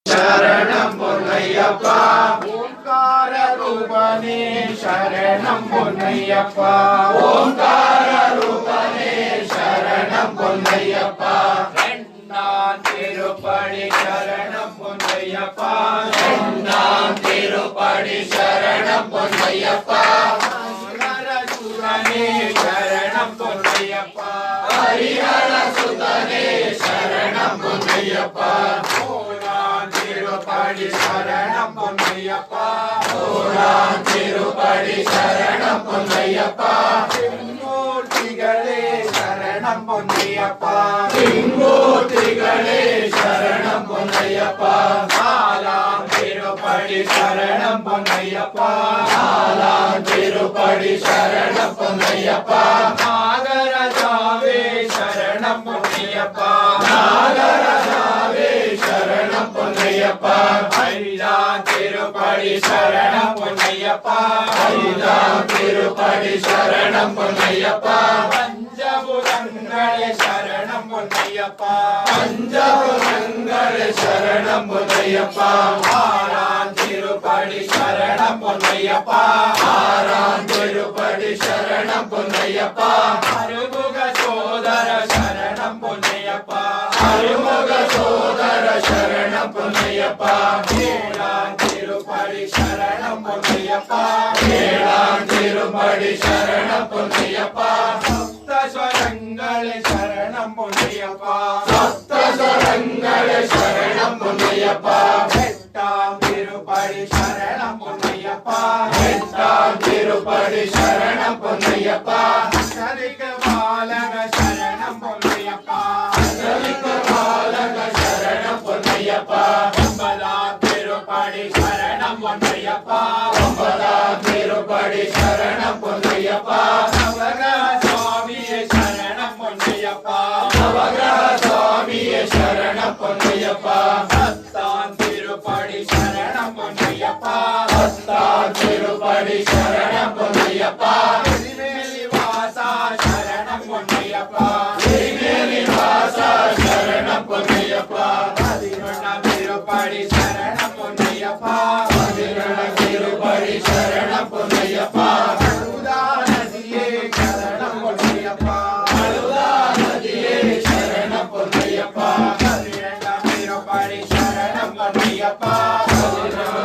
शरणं பொன்னையப்பா ஓங்கார ரூபனே शरणं பொன்னையப்பா ஓங்கார ரூபனே शरणं பொன்னையப்பா எண்ணான் திருப்படி शरणं பொன்னையப்பா எண்ணான் திருப்படி शरणं பொன்னையப்பா ஹரசுரனே शरणं பொன்னையப்பா ஹரிஹர சுதனே शरणं பொன்னையப்பா திருப்படி शरणं பொன்னையப்பா ஓரான் திருப்படி शरणं பொன்னையப்பா மூர்த்திகளே शरणं பொன்னையப்பா மூர்த்திகளே शरणं பொன்னையப்பா ஆலாம் திருப்படி शरणं பொன்னையப்பா ஆலாம் திருப்படி शरणं பொன்னையப்பா நாகராஜாவே शरणं பொன்னையப்பா நாகராஜாவே शरणं பொன்னையப்பா ஐயான் திருப்படி शरणं பொன்னையப்பா ஐயான் திருப்படி शरणं பொன்னையப்பா பஞ்சபூதங்களே शरणं பொன்னையப்பா பஞ்சபூதங்களே शरणं பொன்னையப்பா ஆறான் திருப்படி शरणं பொன்னையப்பா ஆறான் திருப்படி शरणं பொன்னையப்பா அருமுக சோதர शरणं பொன்னையப்பா அருமுக சோதர शरणं பொன்னையப்பா ஏழாம் திருப்படி शरणं பொன்னையப்பா ஏழாம் திருப்படி शरणं பொன்னையப்பா சப்தஸ்வரங்களே शरणं பொன்னையப்பா சப்தஸ்வரங்களே शरणं பொன்னையப்பா எட்டாம் திருப்படி शरणं பொன்னையப்பா எட்டாம் திருப்படி शरणं பொன்னையப்பா சரிக பாலக शरणं பொன்னையப்பா சரிக பாலக शरणं பொன்னையப்பா ஒன்பதாம் திருப்படி शरणं பொன்னையப்பா ஒன்பதாம் திருப்படி शरणं பொன்னையப்பா நவகிரக சுவாமியே शरणं பொன்னையப்பா நவகிரக சுவாமியே शरणं பொன்னையப்பா பத்தாம் திருப்படி शरणं பொன்னையப்பா பத்தாம் திருப்படி शरणं பொன்னையப்பா வாசா शरणं பொன்னையப்பா வாசா शरणं பொன்னையப்பா பதினொன்றாம் திருப்படி शरणं பொன்னையப்பா பதினொன்றாம் திருப்படி शरणं பொன்னையப்பா அழுதா நதியே शरणं பொன்னையப்பா அழுதா நதியே शरणं பொன்னையப்பா பதினெட்டாம் திருப்படி शरणं பொன்னையப்பா பதினெட்டாம்